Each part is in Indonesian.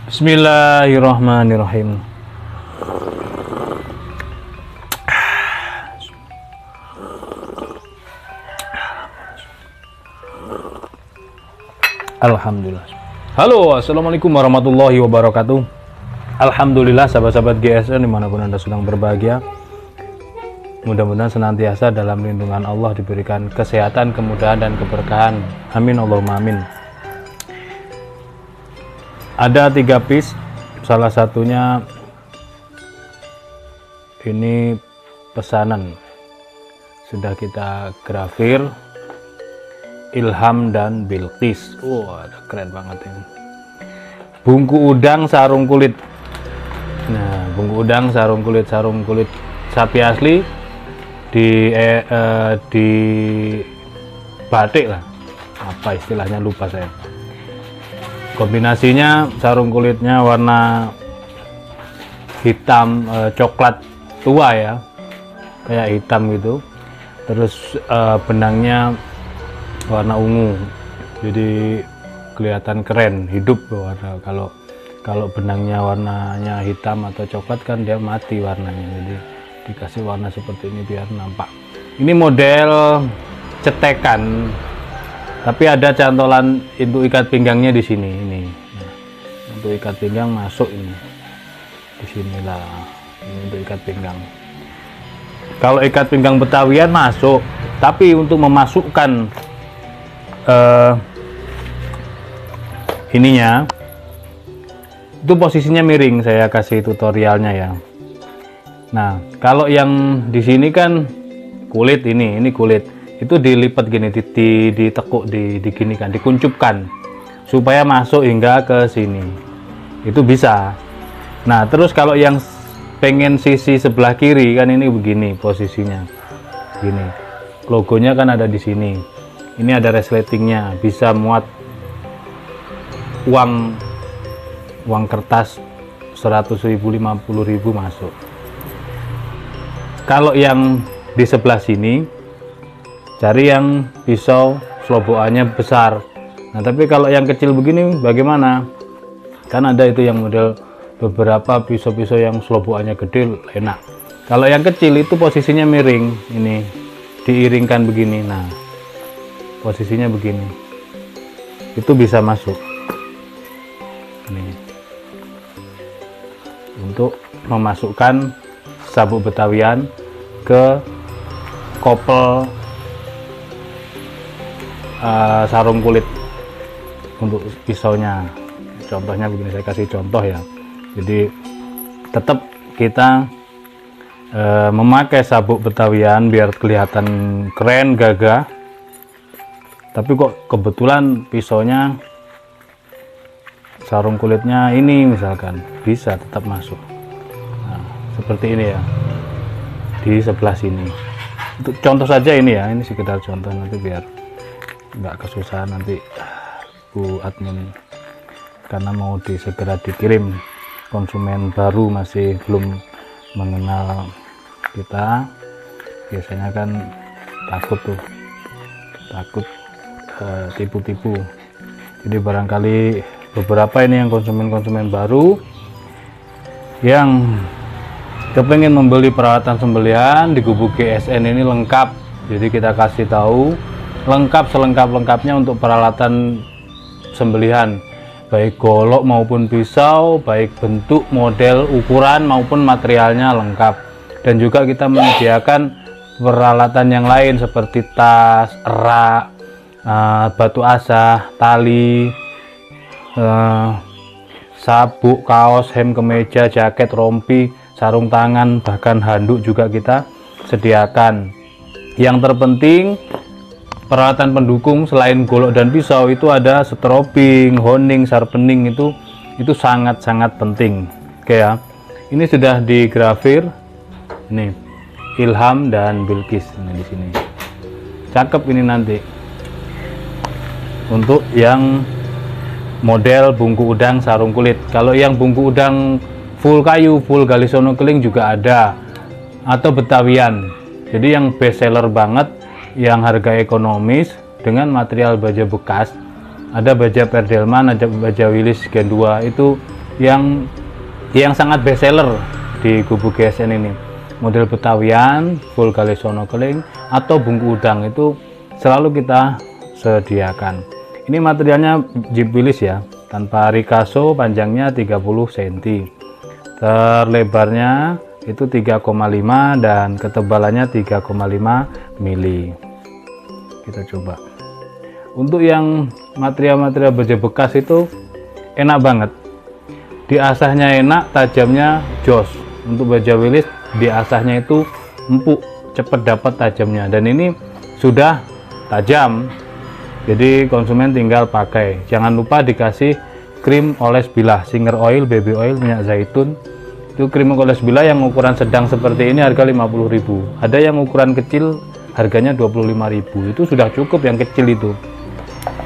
Bismillahirrahmanirrahim. Alhamdulillah. Halo, assalamualaikum warahmatullahi wabarakatuh. Alhamdulillah, sahabat-sahabat GSN dimanapun Anda sedang berbahagia. Mudah-mudahan senantiasa dalam lindungan Allah, diberikan kesehatan, kemudahan, dan keberkahan. Amin Allahumma amin. Ada 3 piece, salah satunya ini pesanan, sudah kita grafir, Ilham dan Bilqis. Keren banget ini. Bungku udang sarung kulit. Nah, bungku udang sarung kulit sapi asli di batik lah, apa istilahnya lupa saya. Kombinasinya sarung kulitnya warna hitam coklat tua ya, kayak hitam gitu, terus benangnya warna ungu, jadi kelihatan keren, hidup warna. Kalau benangnya warnanya hitam atau coklat kan dia mati warnanya, jadi dikasih warna seperti ini biar nampak. Ini model cetekan, tapi ada cantolan untuk ikat pinggangnya di sini. Ini nah, untuk ikat pinggang masuk ini, di sinilah ini untuk ikat pinggang. Kalau ikat pinggang Betawian masuk, tapi untuk memasukkan ininya itu posisinya miring, saya kasih tutorialnya ya. Nah, kalau yang di sini kan kulit, ini kulit itu dilipat gini, ditekuk, digini kan, dikuncupkan supaya masuk hingga ke sini, itu bisa. Nah, terus kalau yang pengen sisi sebelah kiri kan ini begini posisinya, gini, logonya kan ada di sini. Ini ada resletingnya, bisa muat uang kertas 100.000, 50.000 masuk. Kalau yang di sebelah sini cari yang pisau selobokannya besar. Nah, tapi kalau yang kecil begini bagaimana? Kan ada itu yang model beberapa pisau-pisau yang selobokannya gede, enak. Kalau yang kecil itu posisinya miring, ini diiringkan begini. Nah, posisinya begini, itu bisa masuk ini untuk memasukkan sabuk Betawian ke kopel sarung kulit untuk pisaunya. Contohnya begini, saya kasih contoh ya. Jadi tetap kita memakai sabuk Betawian biar kelihatan keren, gagah, tapi kok kebetulan pisaunya sarung kulitnya ini misalkan, bisa tetap masuk. Nah, seperti ini ya, di sebelah sini. Untuk contoh saja ini ya, ini sekedar contoh, nanti biar nggak kesusahan nanti Bu admin, karena mau segera dikirim. Konsumen baru masih belum mengenal kita, biasanya kan takut tipu-tipu. Jadi barangkali beberapa ini yang konsumen baru yang kepengen membeli peralatan sembelihan di Gubuk GSN ini lengkap. Jadi kita kasih tahu lengkap, selengkap-lengkapnya untuk peralatan sembelihan, baik golok maupun pisau, baik bentuk, model, ukuran maupun materialnya lengkap. Dan juga kita menyediakan peralatan yang lain seperti tas, erak, batu asah, tali, sabuk, kaos, hem kemeja, jaket, rompi, sarung tangan, bahkan handuk juga kita sediakan. Yang terpenting peralatan pendukung selain golok dan pisau itu ada strobing, honing, sharpening, itu sangat-sangat penting. Oke ya, ini sudah digrafir, nih Ilham dan Bilqis ini di sini. Cakep ini nanti untuk yang model bungku udang sarung kulit. Kalau yang bungku udang full kayu, full galisono keling juga ada, atau Betawian. Jadi yang best seller banget, yang harga ekonomis dengan material baja bekas, ada baja Perdelman, ada baja Willis Gen 2, itu yang sangat best seller di Gubuk GSN ini. Model Betawian, full gali sono keling atau bungku udang itu selalu kita sediakan. Ini materialnya Jeep Willys ya, tanpa Ricasso, panjangnya 30 cm, terlebarnya itu 3,5 dan ketebalannya 3,5 mili. Kita coba. Untuk yang material-material baja bekas itu enak banget, diasahnya enak, tajamnya jos. Untuk baja Willys diasahnya itu empuk, cepat dapat tajamnya, dan ini sudah tajam, jadi konsumen tinggal pakai. Jangan lupa dikasih krim oles bilah, Singer oil, baby oil, minyak zaitun. Itu krim oles bilah yang ukuran sedang seperti ini harga 50.000, ada yang ukuran kecil harganya 25.000. Itu sudah cukup yang kecil itu.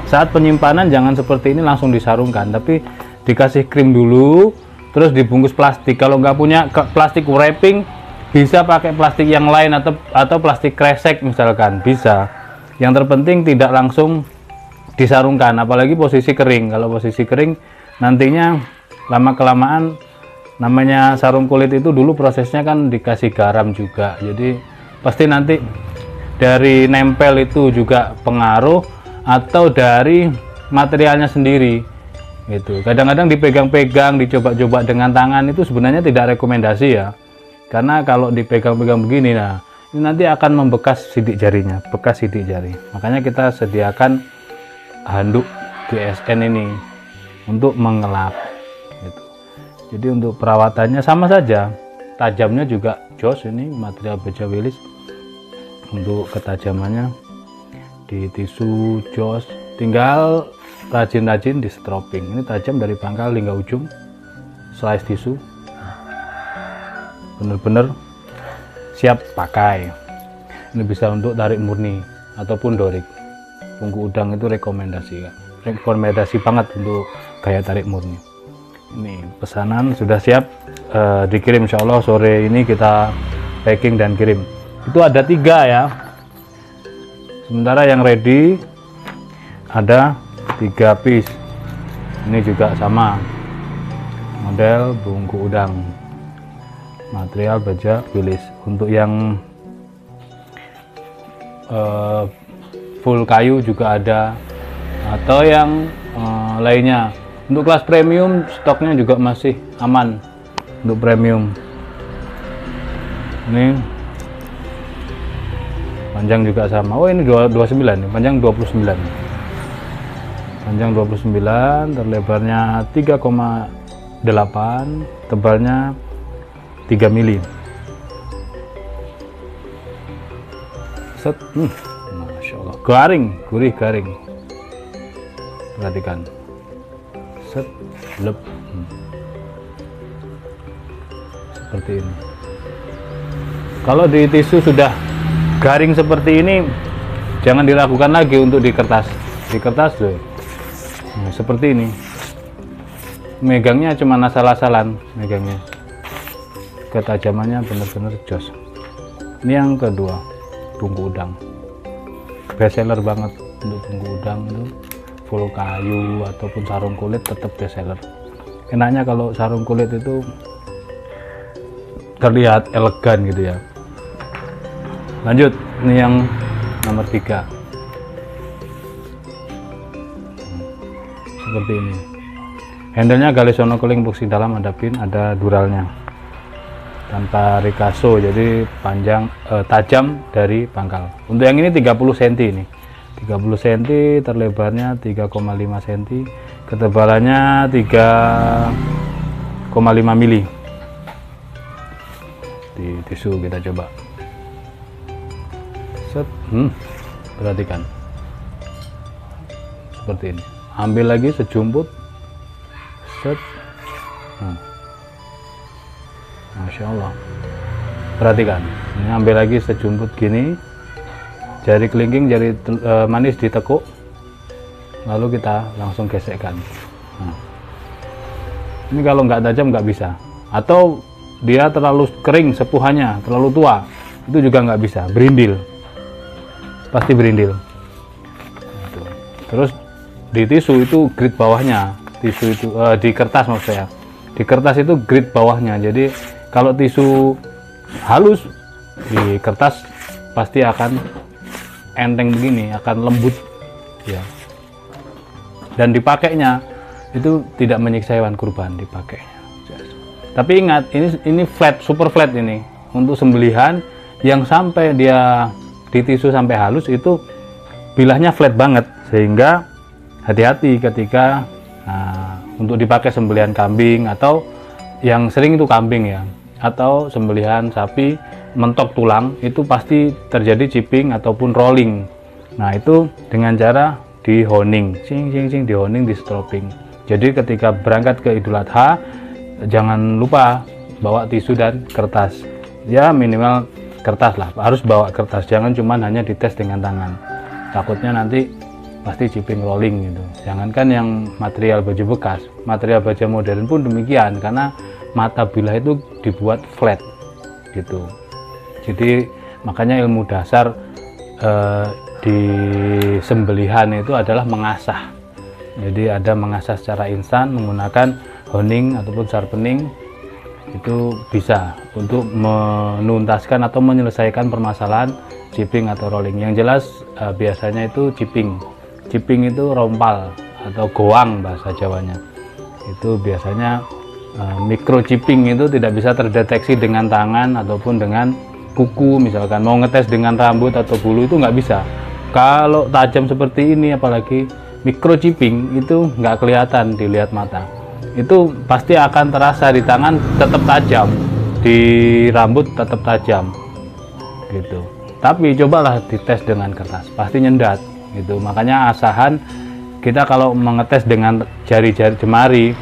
Saat penyimpanan jangan seperti ini langsung disarungkan, tapi dikasih krim dulu, terus dibungkus plastik. Kalau nggak punya plastik wrapping, bisa pakai plastik yang lain atau plastik kresek misalkan, bisa. Yang terpenting tidak langsung disarungkan, apalagi posisi kering. Kalau posisi kering nantinya lama kelamaan, namanya sarung kulit itu dulu prosesnya kan dikasih garam juga, jadi pasti nanti dari nempel itu juga pengaruh, atau dari materialnya sendiri gitu. Kadang-kadang dipegang-pegang, dicoba-coba dengan tangan, itu sebenarnya tidak rekomendasi ya, karena kalau dipegang-pegang begini, nah ini nanti akan membekas sidik jarinya, bekas sidik jari. Makanya kita sediakan handuk GSN ini untuk mengelap gitu. Jadi untuk perawatannya sama saja, tajamnya juga jos. Ini material baja Willys, untuk ketajamannya di tisu jos, tinggal rajin-rajin di stropping. Ini tajam dari pangkal hingga ujung, slice tisu, bener-bener siap pakai. Ini bisa untuk tarik murni ataupun dorik. Bungku udang itu rekomendasi banget untuk gaya tarik murni. Ini pesanan sudah siap dikirim, insya Allah sore ini kita packing dan kirim. Itu ada 3 ya, sementara yang ready ada 3 piece. Ini juga sama, model bungku udang, material baja Willys. Untuk yang full kayu juga ada, atau yang lainnya. Untuk kelas premium stoknya juga masih aman. Untuk premium ini panjang juga sama. Oh ini 29 nih, panjang 29, panjang 29, terlebarnya 3,8, tebalnya 3 mili. Set, Masya Allah, garing, gurih, garing. Perhatikan, set, lep, seperti ini. Kalau di tisu sudah garing seperti ini, jangan diragukan lagi untuk di kertas. Di kertas loh, seperti ini. Megangnya cuma asal-asalan, megangnya. Ketajamannya benar-benar jos. Ini yang kedua, bungku udang. Best seller banget untuk bungku udang itu. Full kayu ataupun sarung kulit tetap best seller. Enaknya kalau sarung kulit itu terlihat elegan gitu ya. Lanjut, ini yang nomor 3. Seperti ini. Handle-nya gali sono keling boxing dalam, ada pin, ada duralnya. Tanpa Ricasso, jadi panjang tajam dari pangkal. Untuk yang ini 30 cm ini. 30 cm, terlebarnya 3,5 cm, ketebalannya 3,5 mili. Di tisu kita coba. Set, perhatikan. Seperti ini. Ambil lagi sejumput. Set. Masya Allah. Perhatikan. Ini ambil lagi sejumput gini. Jari kelingking, jari manis ditekuk, lalu kita langsung gesekkan. Ini kalau nggak tajam nggak bisa, atau dia terlalu kering sepuhannya, terlalu tua, itu juga nggak bisa. Berindil, pasti berindil. Terus di tisu itu grid bawahnya, tisu itu di kertas maksud saya, di kertas itu grit bawahnya. Jadi kalau tisu halus di kertas pasti akan enteng begini, akan lembut ya. Dan dipakainya itu tidak menyiksa hewan kurban dipakainya. Tapi ingat, ini flat, super flat ini untuk sembelihan yang sampai dia di tisu sampai halus itu bilahnya flat banget, sehingga hati-hati ketika untuk dipakai sembelihan kambing, atau yang sering itu kambing ya, atau sembelihan sapi mentok tulang, itu pasti terjadi chipping ataupun rolling. Nah itu dengan cara di honing, di honing, di stropping. Jadi ketika berangkat ke Idul Adha jangan lupa bawa tisu dan kertas ya, minimal kertas lah, harus bawa kertas, jangan cuma hanya dites dengan tangan, takutnya nanti pasti chipping rolling gitu. Jangankan yang material baju bekas, material baju modern pun demikian, karena mata bilah itu dibuat flat gitu. Jadi makanya ilmu dasar di sembelihan itu adalah mengasah. Jadi ada mengasah secara instan menggunakan honing ataupun sharpening, itu bisa untuk menuntaskan atau menyelesaikan permasalahan chipping atau rolling. Yang jelas biasanya itu chipping. Chipping itu rompal atau goang bahasa Jawanya. Itu biasanya micro chipping itu tidak bisa terdeteksi dengan tangan ataupun dengan kuku. Misalkan mau ngetes dengan rambut atau bulu itu nggak bisa. Kalau tajam seperti ini, apalagi micro chipping, itu nggak kelihatan dilihat mata. Itu pasti akan terasa di tangan tetap tajam, di rambut tetap tajam gitu. Tapi cobalah dites dengan kertas, pasti nyendat gitu. Makanya asahan kita kalau mengetes dengan jari-jari jemari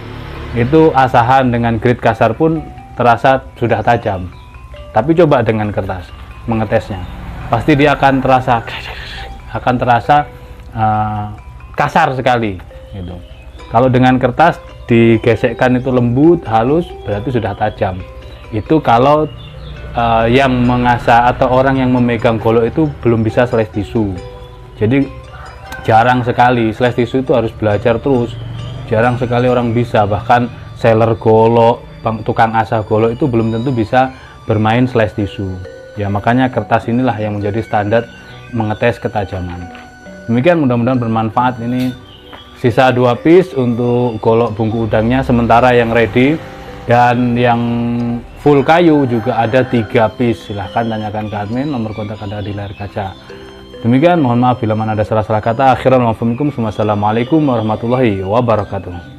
itu, asahan dengan grit kasar pun terasa sudah tajam. Tapi coba dengan kertas mengetesnya, pasti dia akan terasa kasar sekali gitu. Kalau dengan kertas digesekkan itu lembut, halus, berarti sudah tajam. Itu kalau yang mengasah atau orang yang memegang golok itu belum bisa slash tisu. Jadi jarang sekali, slash tisu itu harus belajar terus. Jarang sekali orang bisa, bahkan seller golok, tukang asah golok itu belum tentu bisa bermain slash tisu. Ya makanya kertas inilah yang menjadi standar mengetes ketajaman. Demikian, mudah-mudahan bermanfaat. Ini sisa 2 piece untuk golok bungku udangnya sementara yang ready, dan yang full kayu juga ada 3 piece. Silahkan tanyakan ke admin, nomor kontak ada di layar kaca. Demikian, mohon maaf bila mana ada salah-salah kata. Akhiran wa minkum, wassalamualaikum warahmatullahi wabarakatuh.